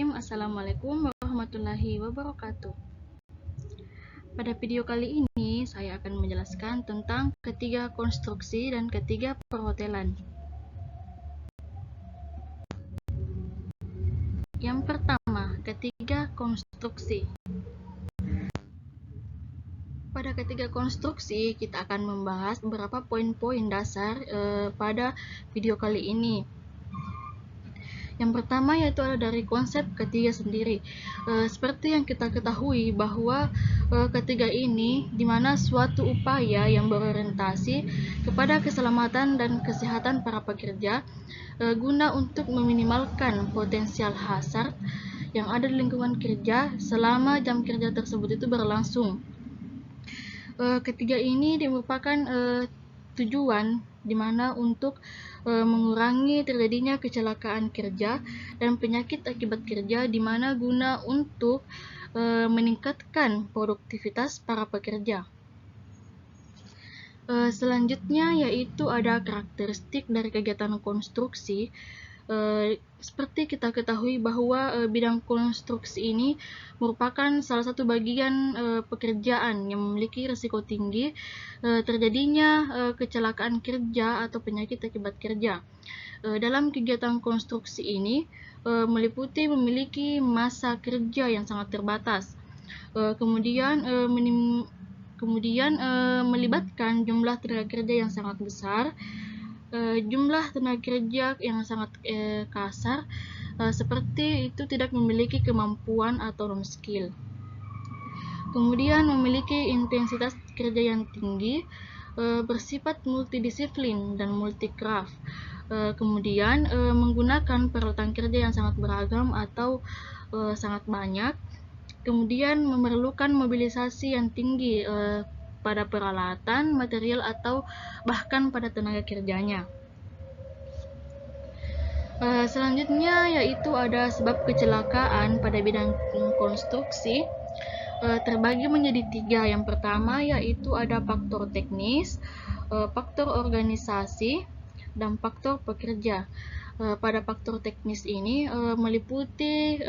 Bismillahirrahmanirrahim. Assalamualaikum warahmatullahi wabarakatuh. Pada video kali ini saya akan menjelaskan tentang ketiga konstruksi dan ketiga perhotelan. Yang pertama, ketiga konstruksi. Pada ketiga konstruksi kita akan membahas beberapa poin-poin dasar pada video kali ini. Yang pertama yaitu ada dari konsep ketiga sendiri. Seperti yang kita ketahui bahwa ketiga ini dimana suatu upaya yang berorientasi kepada keselamatan dan kesehatan para pekerja guna untuk meminimalkan potensial hazard yang ada di lingkungan kerja selama jam kerja tersebut itu berlangsung. Ketiga ini merupakan tujuan dimana untuk mengurangi terjadinya kecelakaan kerja dan penyakit akibat kerja dimana guna untuk meningkatkan produktivitas para pekerja. Selanjutnya yaitu ada karakteristik dari kegiatan konstruksi. Seperti kita ketahui bahwa bidang konstruksi ini merupakan salah satu bagian pekerjaan yang memiliki risiko tinggi terjadinya kecelakaan kerja atau penyakit akibat kerja. Dalam kegiatan konstruksi ini meliputi memiliki masa kerja yang sangat terbatas, kemudian melibatkan jumlah tenaga kerja yang sangat besar, jumlah tenaga kerja yang sangat kasar, seperti itu tidak memiliki kemampuan atau non skill. Kemudian memiliki intensitas kerja yang tinggi, bersifat multidisiplin dan multicraft. Kemudian menggunakan peralatan kerja yang sangat beragam atau sangat banyak. Kemudian memerlukan mobilisasi yang tinggi pada peralatan, material, atau bahkan pada tenaga kerjanya. Selanjutnya yaitu ada sebab kecelakaan pada bidang konstruksi. Terbagi menjadi tiga. Yang pertama yaitu ada faktor teknis, faktor organisasi, dan faktor pekerja. Pada faktor teknis ini meliputi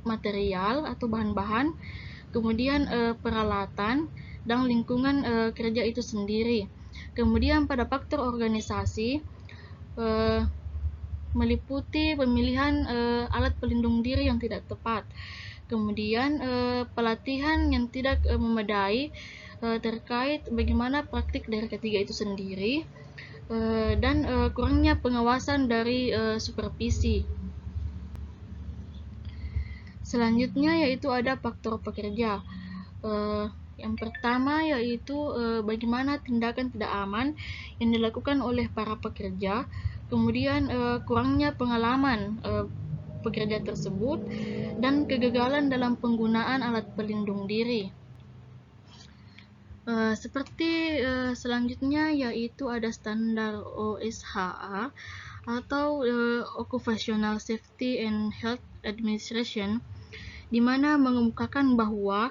material atau bahan-bahan, kemudian peralatan dan lingkungan kerja itu sendiri. Kemudian pada faktor organisasi meliputi pemilihan alat pelindung diri yang tidak tepat, kemudian pelatihan yang tidak memadai terkait bagaimana praktik dari ketiga itu sendiri, dan kurangnya pengawasan dari supervisi. Selanjutnya yaitu ada faktor pekerja. Yang pertama yaitu bagaimana tindakan tidak aman yang dilakukan oleh para pekerja, kemudian kurangnya pengalaman pekerja tersebut, dan kegagalan dalam penggunaan alat pelindung diri. Seperti selanjutnya yaitu ada standar OSHA atau Occupational Safety and Health Administration, di mana mengemukakan bahwa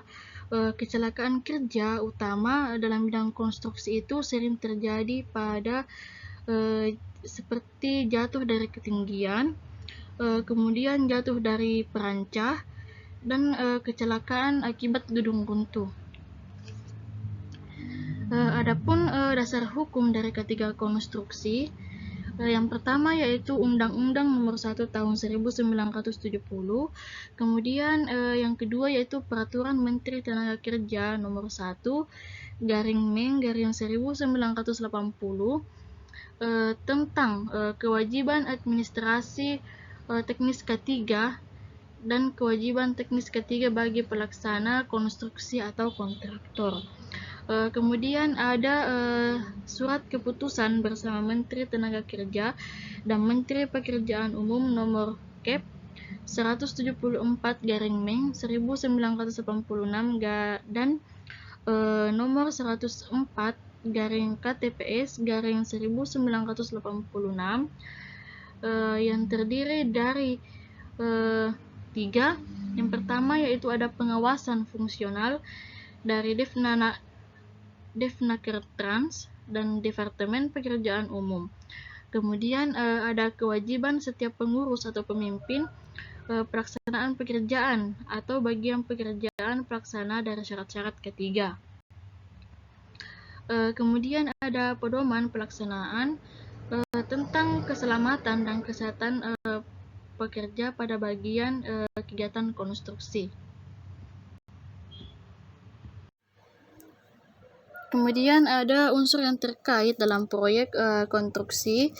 kecelakaan kerja utama dalam bidang konstruksi itu sering terjadi pada seperti jatuh dari ketinggian, kemudian jatuh dari perancah, dan kecelakaan akibat gedung runtuh. Adapun dasar hukum dari ketiga konstruksi, yang pertama yaitu Undang-Undang Nomor 1 Tahun 1970, kemudian yang kedua yaitu Peraturan Menteri Tenaga Kerja Nomor 1/1980 tentang kewajiban administrasi teknis ketiga dan kewajiban teknis ketiga bagi pelaksana konstruksi atau kontraktor. Kemudian ada surat keputusan bersama Menteri Tenaga Kerja dan Menteri Pekerjaan Umum nomor KEP 174/1986 dan nomor 104/KTPS/1986 yang terdiri dari tiga. Yang pertama yaitu ada pengawasan fungsional dari Devnakertrans dan Departemen Pekerjaan Umum. Kemudian ada kewajiban setiap pengurus atau pemimpin pelaksanaan pekerjaan atau bagian pekerjaan pelaksana dari syarat-syarat ketiga. Kemudian ada pedoman pelaksanaan tentang keselamatan dan kesehatan pekerja pada bagian kegiatan konstruksi. Kemudian ada unsur yang terkait dalam proyek konstruksi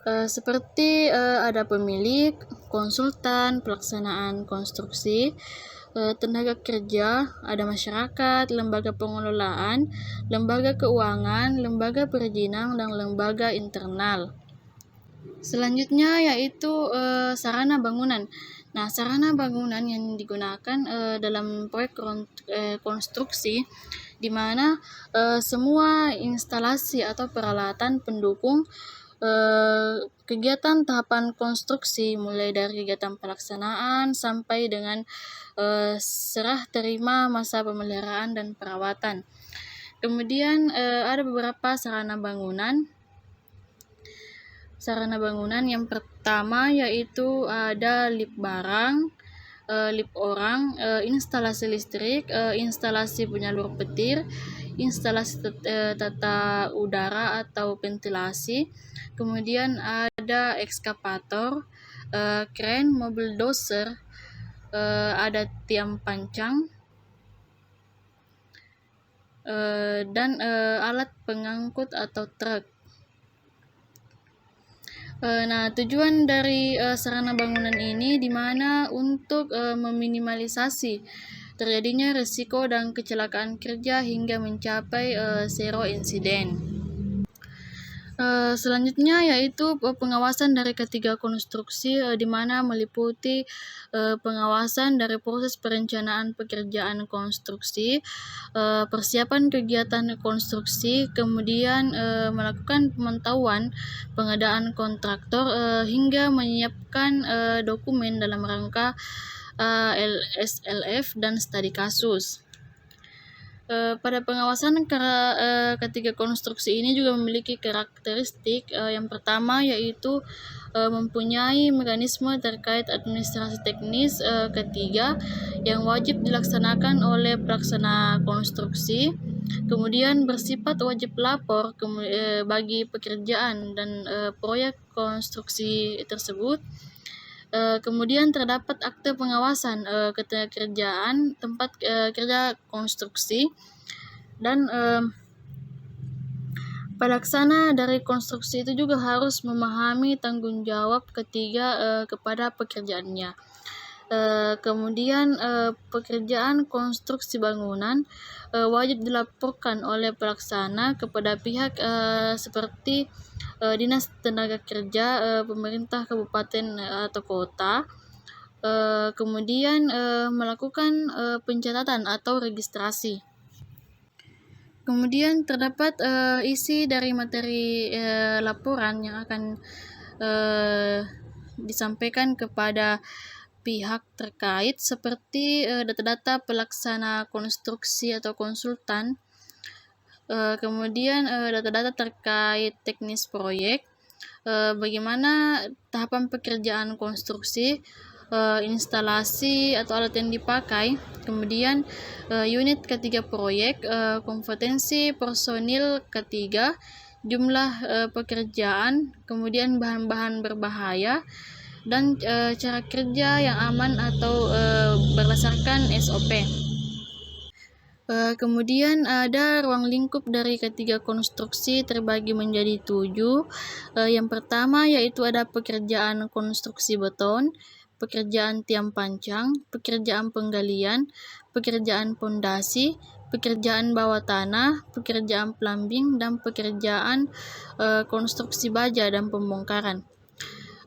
seperti ada pemilik, konsultan, pelaksanaan konstruksi, tenaga kerja, ada masyarakat, lembaga pengelolaan, lembaga keuangan, lembaga perizinan, dan lembaga internal. Selanjutnya yaitu sarana bangunan. Nah, sarana bangunan yang digunakan dalam proyek konstruksi di mana semua instalasi atau peralatan pendukung kegiatan tahapan konstruksi mulai dari kegiatan pelaksanaan sampai dengan serah terima masa pemeliharaan dan perawatan. Kemudian ada beberapa sarana bangunan. Sarana bangunan yang pertama yaitu ada lift barang, lift orang, instalasi listrik, instalasi penyalur petir, instalasi tata udara atau ventilasi, kemudian ada ekskavator, kren, mobil dozer, ada tiang pancang, dan alat pengangkut atau truk. Nah, tujuan dari sarana bangunan ini di mana untuk meminimalisasi terjadinya risiko dan kecelakaan kerja hingga mencapai zero insiden. Selanjutnya yaitu pengawasan dari ketiga konstruksi di mana meliputi pengawasan dari proses perencanaan pekerjaan konstruksi, persiapan kegiatan konstruksi, kemudian melakukan pemantauan pengadaan kontraktor hingga menyiapkan dokumen dalam rangka LSLF dan studi kasus. Pada pengawasan ketiga konstruksi ini juga memiliki karakteristik yang pertama yaitu mempunyai mekanisme terkait administrasi teknis ketiga yang wajib dilaksanakan oleh pelaksana konstruksi, kemudian bersifat wajib lapor bagi pekerjaan dan proyek konstruksi tersebut. Kemudian terdapat akte pengawasan ketenagakerjaan tempat kerja konstruksi, dan pelaksana dari konstruksi itu juga harus memahami tanggung jawab ketiga kepada pekerjaannya. Kemudian pekerjaan konstruksi bangunan wajib dilaporkan oleh pelaksana kepada pihak seperti Dinas Tenaga Kerja, pemerintah kabupaten atau kota, kemudian melakukan pencatatan atau registrasi. Kemudian terdapat isi dari materi laporan yang akan disampaikan kepada pihak terkait seperti data-data pelaksana konstruksi atau konsultan, kemudian data-data terkait teknis proyek, bagaimana tahapan pekerjaan konstruksi, instalasi atau alat yang dipakai, kemudian unit ketiga proyek, kompetensi personil ketiga, jumlah pekerjaan, kemudian bahan-bahan berbahaya, dan cara kerja yang aman atau berdasarkan SOP. Kemudian ada ruang lingkup dari ketiga konstruksi terbagi menjadi 7. Yang pertama yaitu ada pekerjaan konstruksi beton, pekerjaan tiang pancang, pekerjaan penggalian, pekerjaan pondasi, pekerjaan bawah tanah, pekerjaan plumbing, dan pekerjaan konstruksi baja dan pembongkaran.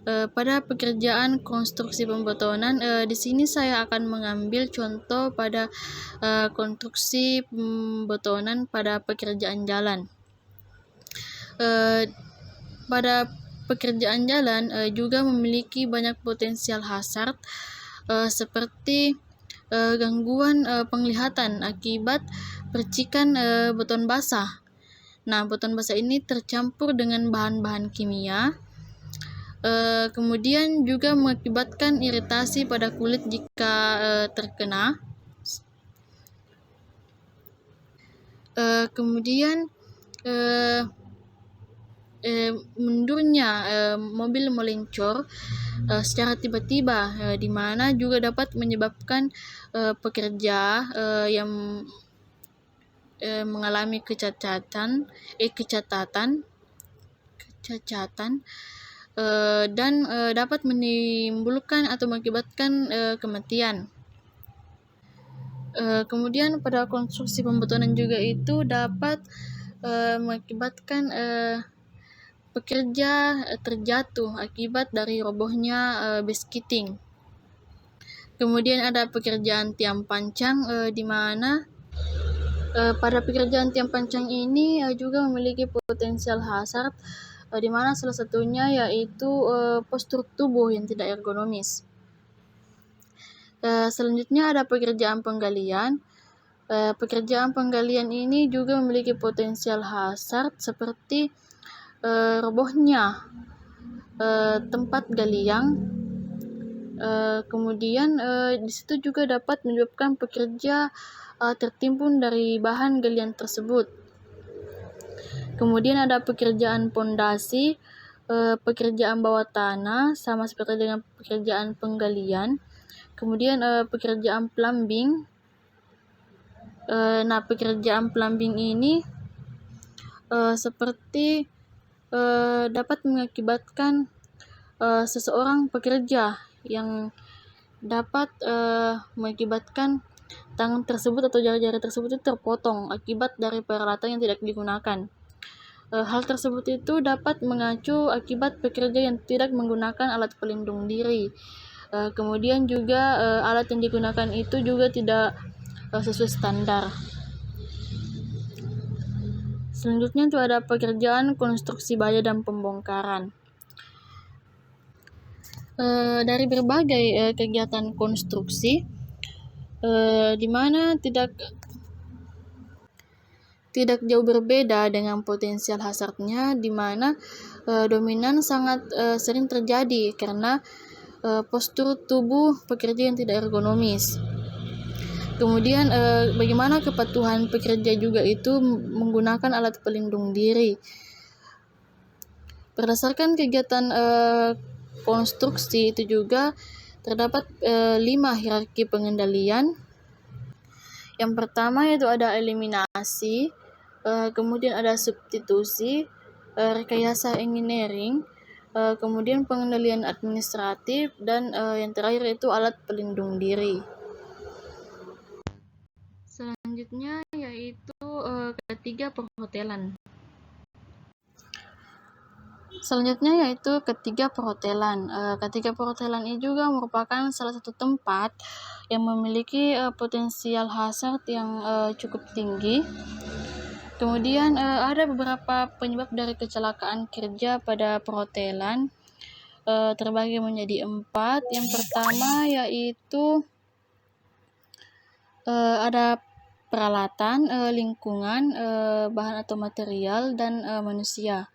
Pada pekerjaan konstruksi pembetonan, di sini saya akan mengambil contoh pada konstruksi pembetonan pada pekerjaan jalan. Pada pekerjaan jalan juga memiliki banyak potensial hazard seperti gangguan penglihatan akibat percikan beton basah. Nah, beton basah ini tercampur dengan bahan-bahan kimia. Kemudian juga mengakibatkan iritasi pada kulit jika terkena. Kemudian mundurnya mobil melencor secara tiba-tiba, di mana juga dapat menyebabkan pekerja yang mengalami kecacatan dan dapat menimbulkan atau mengakibatkan kematian. Kemudian pada konstruksi pembetulan juga itu dapat mengakibatkan pekerja terjatuh akibat dari robohnya base kitting. Kemudian ada pekerjaan tiang pancang, di mana pada pekerjaan tiang pancang ini juga memiliki potensial hazard, di mana salah satunya yaitu postur tubuh yang tidak ergonomis. Selanjutnya ada pekerjaan penggalian. Pekerjaan penggalian ini juga memiliki potensial hazard seperti robohnya tempat galian. Kemudian di situ juga dapat menyebabkan pekerja tertimbun dari bahan galian tersebut. Kemudian ada pekerjaan pondasi, pekerjaan bawah tanah sama seperti dengan pekerjaan penggalian. Kemudian pekerjaan plumbing. Nah, pekerjaan plumbing ini seperti dapat mengakibatkan seseorang pekerja yang dapat mengakibatkan tangan tersebut atau jari-jari tersebut itu terpotong akibat dari peralatan yang tidak digunakan. Hal tersebut itu dapat mengacu akibat pekerja yang tidak menggunakan alat pelindung diri. Kemudian juga alat yang digunakan itu juga tidak sesuai standar. Selanjutnya itu ada pekerjaan konstruksi baja dan pembongkaran. Dari berbagai kegiatan konstruksi, di mana tidak jauh berbeda dengan potensial hazardnya, di mana dominan sangat sering terjadi karena postur tubuh pekerja yang tidak ergonomis. Kemudian bagaimana kepatuhan pekerja juga itu menggunakan alat pelindung diri. Berdasarkan kegiatan konstruksi itu juga terdapat 5 hierarki pengendalian. Yang pertama yaitu ada eliminasi, kemudian ada substitusi, rekayasa engineering, kemudian pengendalian administratif, dan yang terakhir itu alat pelindung diri. Selanjutnya yaitu ketiga perhotelan. Ketiga perhotelan ini juga merupakan salah satu tempat yang memiliki potensial hazard yang cukup tinggi. Kemudian ada beberapa penyebab dari kecelakaan kerja pada perhotelan, terbagi menjadi 4. Yang pertama yaitu ada peralatan, lingkungan, bahan atau material, dan manusia.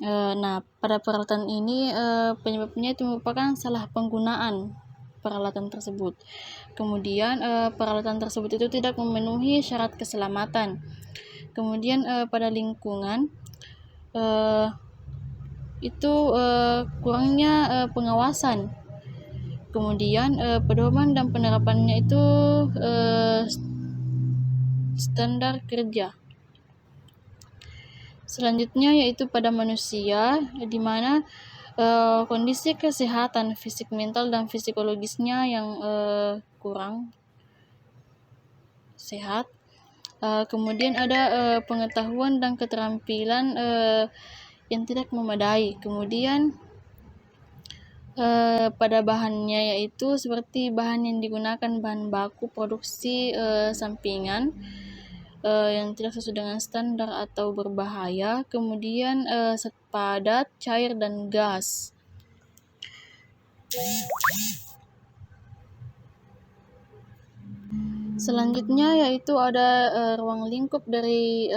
Nah, pada peralatan ini penyebabnya itu merupakan salah penggunaan peralatan tersebut. Kemudian peralatan tersebut itu tidak memenuhi syarat keselamatan. Kemudian pada lingkungan itu kurangnya pengawasan. Kemudian pedoman dan penerapannya itu standar kerja. Selanjutnya yaitu pada manusia, di mana kondisi kesehatan fisik, mental, dan psikologisnya yang kurang sehat. Kemudian ada pengetahuan dan keterampilan yang tidak memadai. Kemudian pada bahannya yaitu seperti bahan yang digunakan bahan baku produksi sampingan yang tidak sesuai dengan standar atau berbahaya. Kemudian zat padat, cair, dan gas. Selanjutnya yaitu ada ruang lingkup dari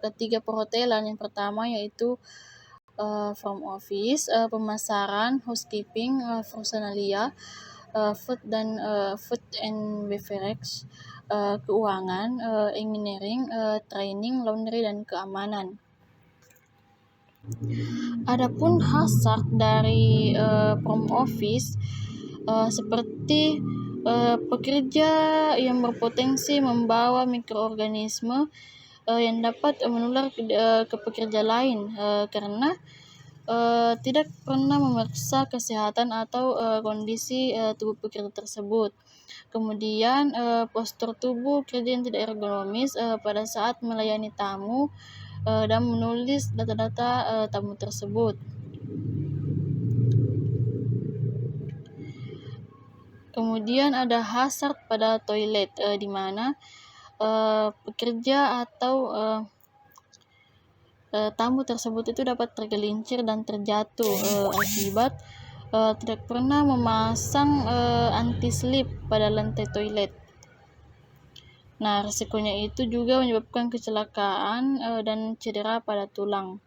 ketiga perhotelan. Yang pertama yaitu front office, pemasaran, housekeeping, personalia, food and beverage, keuangan, engineering, training, laundry, dan keamanan. Adapun hazard dari front office seperti pekerja yang berpotensi membawa mikroorganisme yang dapat menular ke pekerja lain karena tidak pernah memeriksa kesehatan atau kondisi tubuh pekerja tersebut. Kemudian postur tubuh kerja yang tidak ergonomis pada saat melayani tamu dan menulis data-data tamu tersebut. Kemudian ada hazard pada toilet di mana pekerja atau tamu tersebut itu dapat tergelincir dan terjatuh akibat tidak pernah memasang anti-slip pada lantai toilet. Nah, risikonya itu juga menyebabkan kecelakaan dan cedera pada tulang.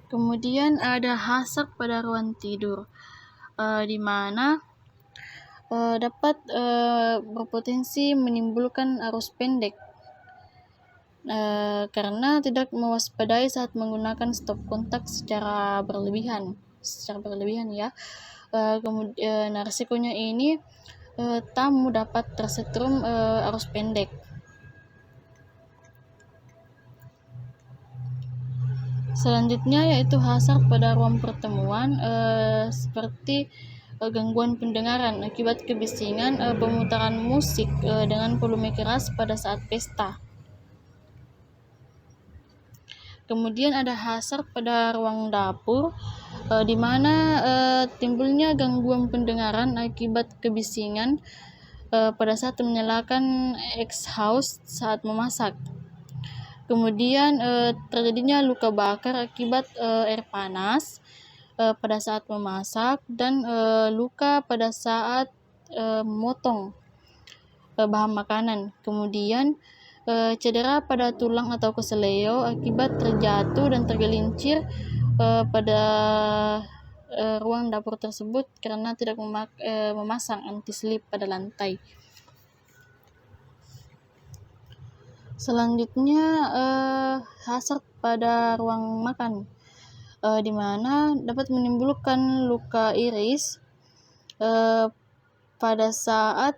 Kemudian ada hazard pada ruang tidur, di mana dapat berpotensi menimbulkan arus pendek karena tidak mewaspadai saat menggunakan stop kontak secara berlebihan ya. Kemudian risikonya ini tamu dapat tersetrum arus pendek. Selanjutnya yaitu hazard pada ruang pertemuan seperti gangguan pendengaran akibat kebisingan pemutaran musik dengan volume keras pada saat pesta. Kemudian ada hazard pada ruang dapur di mana timbulnya gangguan pendengaran akibat kebisingan pada saat menyalakan exhaust saat memasak. Kemudian terjadinya luka bakar akibat air panas pada saat memasak dan luka pada saat memotong bahan makanan. Kemudian cedera pada tulang atau keseleo akibat terjatuh dan tergelincir pada ruang dapur tersebut karena tidak memasang anti-slip pada lantai. Selanjutnya hazard pada ruang makan, di mana dapat menimbulkan luka iris pada saat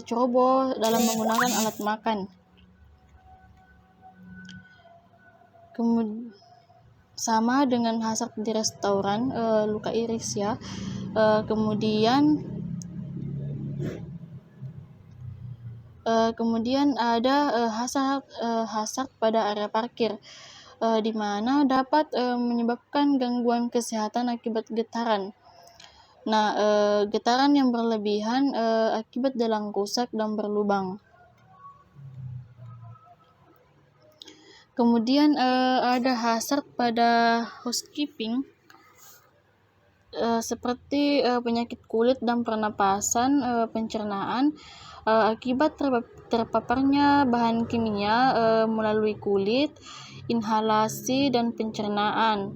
ceroboh dalam menggunakan alat makan. Sama dengan hazard di restoran, luka iris ya. Kemudian ada hazard pada area parkir, di mana dapat menyebabkan gangguan kesehatan akibat getaran. Nah, getaran yang berlebihan akibat dalang rusak dan berlubang. Kemudian ada hazard pada housekeeping seperti penyakit kulit dan pernapasan, pencernaan akibat terpaparnya bahan kimia melalui kulit, inhalasi, dan pencernaan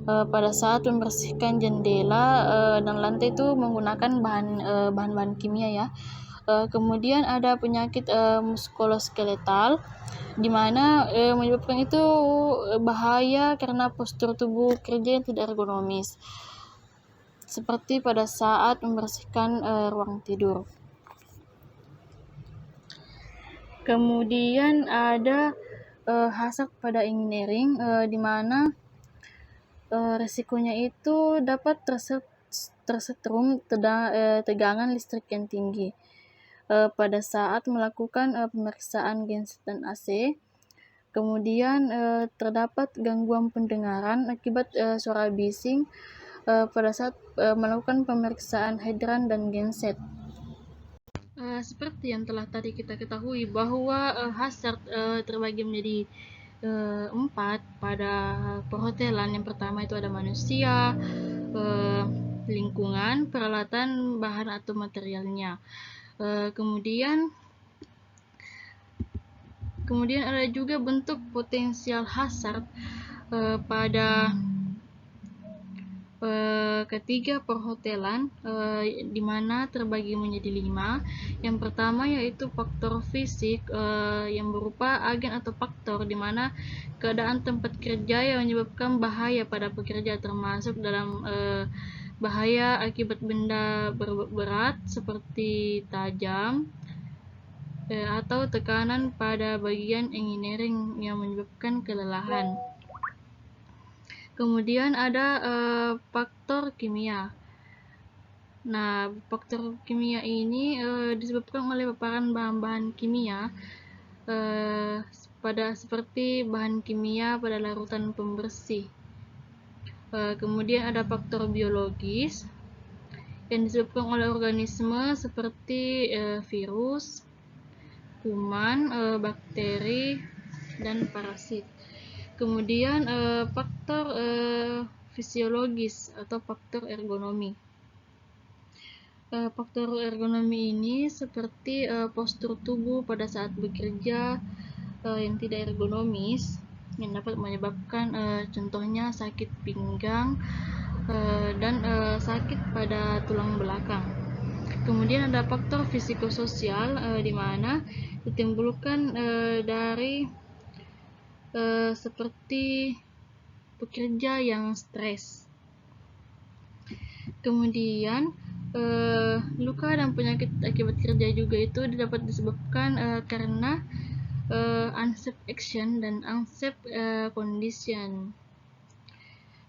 pada saat membersihkan jendela dan lantai itu menggunakan bahan-bahan kimia ya. Kemudian ada penyakit muskuloskeletal di mana menyebabkan itu bahaya karena postur tubuh kerja yang tidak ergonomis seperti pada saat membersihkan ruang tidur. Kemudian ada hazard pada engineering di mana resikonya itu dapat tersetrum tegangan listrik yang tinggi pada saat melakukan pemeriksaan genset dan AC. Kemudian terdapat gangguan pendengaran akibat suara bising pada saat melakukan pemeriksaan hidran dan genset. Seperti yang telah tadi kita ketahui bahwa hazard terbagi menjadi 4 pada perhotelan. Yang pertama itu ada manusia, lingkungan, peralatan, bahan atau materialnya. Kemudian ada juga bentuk potensial hazard pada Ketiga, perhotelan, di mana terbagi menjadi 5. Yang pertama yaitu faktor fisik, yang berupa agen atau faktor di mana keadaan tempat kerja yang menyebabkan bahaya pada pekerja, termasuk dalam bahaya akibat benda berat seperti tajam, atau tekanan pada bagian engineering yang menyebabkan kelelahan. Kemudian ada faktor kimia. Nah, faktor kimia ini disebabkan oleh paparan bahan-bahan kimia pada seperti bahan kimia pada larutan pembersih. Kemudian ada faktor biologis yang disebabkan oleh organisme seperti virus, kuman, bakteri, dan parasit. Kemudian faktor fisiologis atau faktor ergonomi. Faktor ergonomi ini seperti postur tubuh pada saat bekerja yang tidak ergonomis, yang dapat menyebabkan contohnya sakit pinggang dan sakit pada tulang belakang. Kemudian ada faktor fisikososial, di mana ditimbulkan dari seperti pekerja yang stres. Kemudian luka dan penyakit akibat kerja juga itu dapat disebabkan karena unsafe action dan unsafe condition.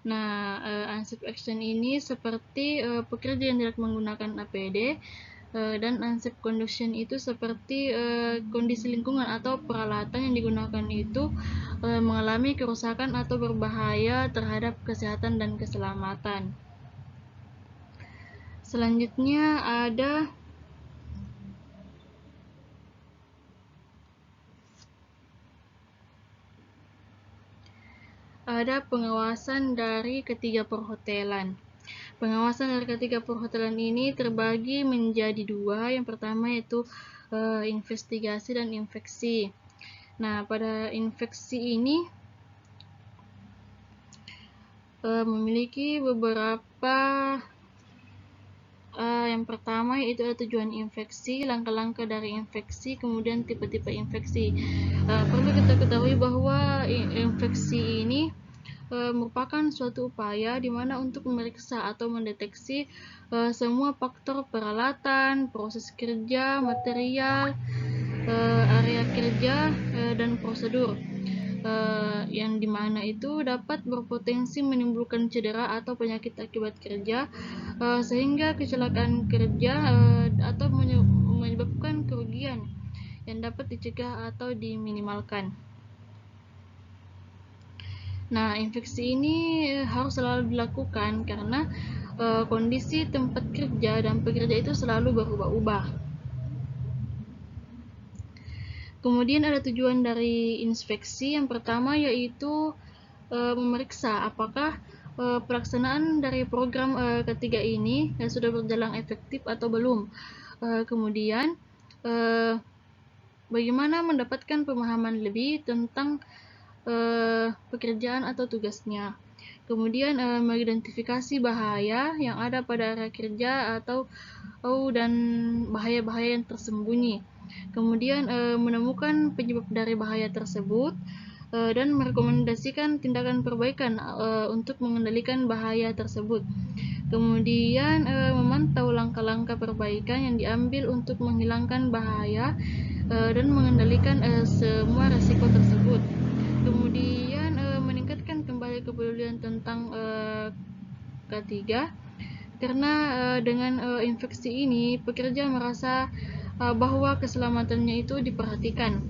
Nah, unsafe action ini seperti pekerja yang tidak menggunakan APD, dan unsafe condition itu seperti kondisi lingkungan atau peralatan yang digunakan itu mengalami kerusakan atau berbahaya terhadap kesehatan dan keselamatan. Selanjutnya ada pengawasan dari ketiga perhotelan. Pengawasan dari ketiga perhotelan ini terbagi menjadi 2. Yang pertama yaitu investigasi dan infeksi. Nah, pada infeksi ini memiliki beberapa yang pertama yaitu tujuan infeksi, langkah-langkah dari infeksi, kemudian tipe-tipe infeksi. Perlu kita ketahui bahwa infeksi ini merupakan suatu upaya di mana untuk memeriksa atau mendeteksi semua faktor peralatan, proses kerja, material, area kerja, dan prosedur yang dimana itu dapat berpotensi menimbulkan cedera atau penyakit akibat kerja, sehingga kecelakaan kerja atau menyebabkan kerugian yang dapat dicegah atau diminimalkan. Nah, infeksi ini harus selalu dilakukan karena kondisi tempat kerja dan pekerja itu selalu berubah-ubah. Kemudian ada tujuan dari inspeksi. Yang pertama yaitu memeriksa apakah pelaksanaan dari program ketiga ini sudah berjalan efektif atau belum. Kemudian bagaimana mendapatkan pemahaman lebih tentang pekerjaan atau tugasnya. Kemudian mengidentifikasi bahaya yang ada pada area kerja dan bahaya-bahaya yang tersembunyi. Kemudian menemukan penyebab dari bahaya tersebut dan merekomendasikan tindakan perbaikan untuk mengendalikan bahaya tersebut. Kemudian memantau langkah-langkah perbaikan yang diambil untuk menghilangkan bahaya dan mengendalikan semua risiko tersebut. Kemudian meningkatkan kembali kepedulian tentang K3, karena dengan infeksi ini pekerja merasa bahwa keselamatannya itu diperhatikan.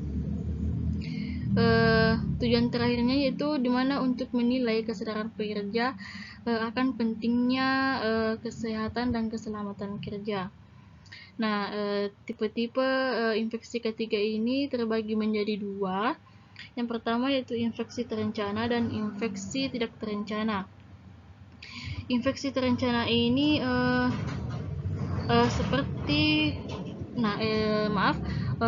Tujuan terakhirnya yaitu dimana untuk menilai kesadaran pekerja akan pentingnya kesehatan dan keselamatan kerja. Nah, tipe-tipe infeksi ketiga ini terbagi menjadi 2. Yang pertama yaitu infeksi terencana dan infeksi tidak terencana. Infeksi terencana ini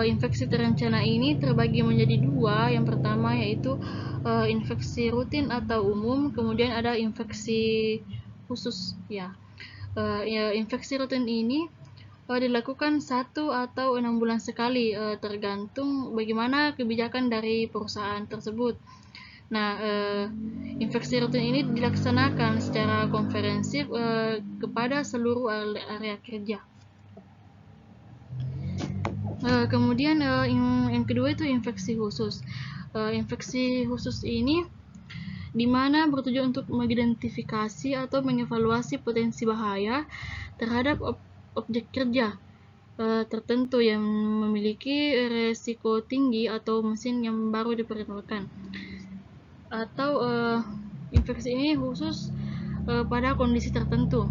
infeksi terencana ini terbagi menjadi 2. Yang pertama yaitu infeksi rutin atau umum, kemudian ada infeksi khusus ya. Infeksi rutin ini dilakukan 1 atau 6 bulan sekali, tergantung bagaimana kebijakan dari perusahaan tersebut. Nah, infeksi rutin ini dilaksanakan secara komprehensif kepada seluruh area kerja. Kemudian yang kedua itu infeksi khusus. Infeksi khusus ini di mana bertujuan untuk mengidentifikasi atau mengevaluasi potensi bahaya terhadap objek kerja tertentu yang memiliki resiko tinggi atau mesin yang baru diperkenalkan. Atau infeksi ini khusus pada kondisi tertentu.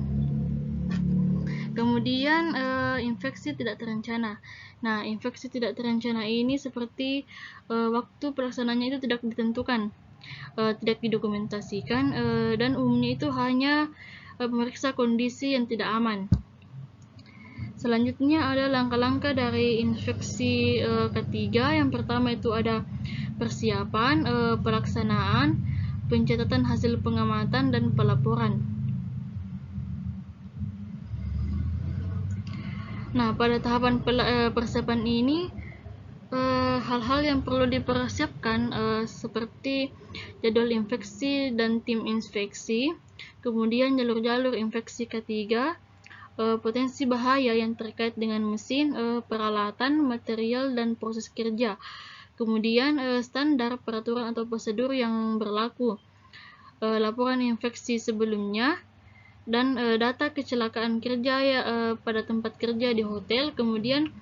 Kemudian infeksi tidak terencana. Nah, infeksi tidak terencana ini seperti waktu pelaksanaannya itu tidak ditentukan, tidak didokumentasikan, dan umumnya itu hanya memeriksa kondisi yang tidak aman. Selanjutnya ada langkah-langkah dari infeksi ketiga. Yang pertama itu ada persiapan, pelaksanaan, pencatatan hasil pengamatan, dan pelaporan. Nah, pada tahapan persiapan ini hal-hal yang perlu dipersiapkan seperti jadwal infeksi dan tim inspeksi, kemudian jalur-jalur infeksi ketiga, potensi bahaya yang terkait dengan mesin, peralatan, material, dan proses kerja. Kemudian standar, peraturan atau prosedur yang berlaku, laporan infeksi sebelumnya, dan data kecelakaan kerja pada tempat kerja di hotel. Kemudian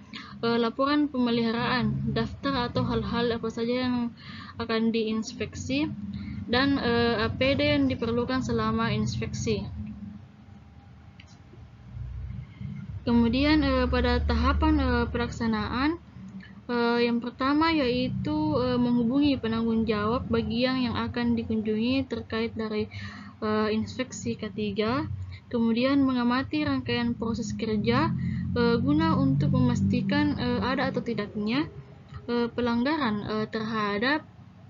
laporan pemeliharaan, daftar atau hal-hal apa saja yang akan diinspeksi, dan APD yang diperlukan selama inspeksi. Kemudian pada tahapan pelaksanaan, yang pertama yaitu menghubungi penanggung jawab bagian yang akan dikunjungi terkait dari inspeksi ketiga, kemudian mengamati rangkaian proses kerja guna untuk memastikan ada atau tidaknya pelanggaran terhadap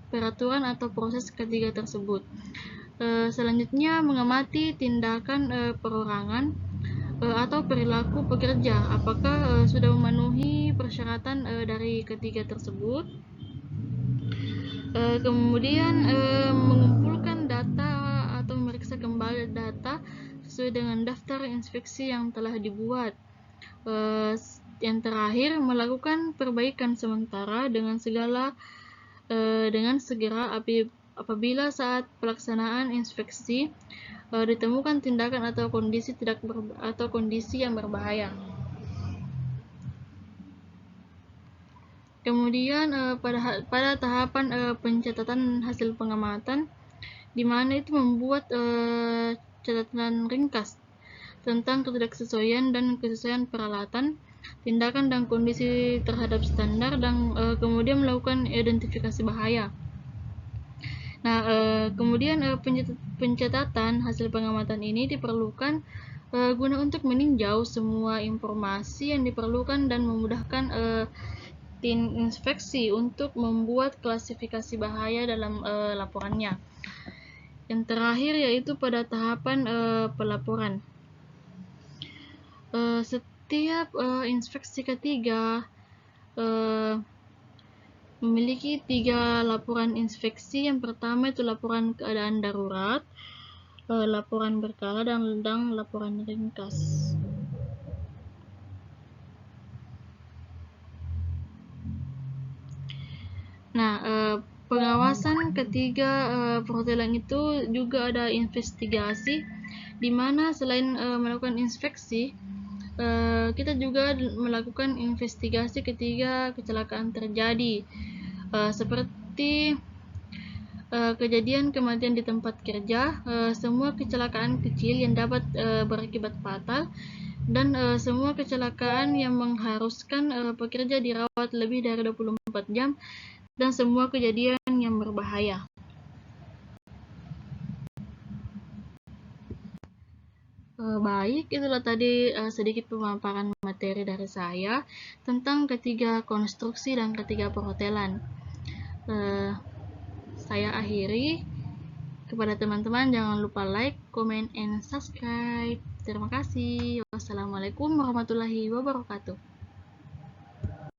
peraturan atau proses ketiga tersebut. Selanjutnya mengamati tindakan perorangan atau perilaku pekerja, apakah sudah memenuhi persyaratan dari ketiga tersebut. Kemudian mengumpulkan data atau memeriksa kembali data sesuai dengan daftar inspeksi yang telah dibuat. Yang terakhir, melakukan perbaikan sementara dengan segera apabila saat pelaksanaan inspeksi ditemukan tindakan atau kondisi yang berbahaya. Kemudian pada tahapan pencatatan hasil pengamatan, di mana itu membuat catatan ringkas tentang ketidaksesuaian dan kesesuaian peralatan, tindakan dan kondisi terhadap standar, dan kemudian melakukan identifikasi bahaya. Nah, kemudian pencatatan hasil pengamatan ini diperlukan guna untuk meninjau semua informasi yang diperlukan dan memudahkan tim inspeksi untuk membuat klasifikasi bahaya dalam laporannya. Yang terakhir yaitu pada tahapan pelaporan. Setiap inspeksi ketiga memiliki 3 laporan inspeksi. Yang pertama itu laporan keadaan darurat, laporan berkala, dan laporan ringkas. Nah, pengawasan ketiga perhotelan itu juga ada investigasi, di mana selain melakukan inspeksi, kita juga melakukan investigasi ketika kecelakaan terjadi, seperti kejadian kematian di tempat kerja, semua kecelakaan kecil yang dapat berakibat fatal, dan semua kecelakaan yang mengharuskan pekerja dirawat lebih dari 24 jam, dan semua kejadian yang berbahaya. Baik, itulah tadi sedikit pemaparan materi dari saya tentang ketiga konstruksi dan ketiga perhotelan. Saya akhiri. Kepada teman-teman jangan lupa like, comment, and subscribe. Terima kasih. Wassalamualaikum warahmatullahi wabarakatuh.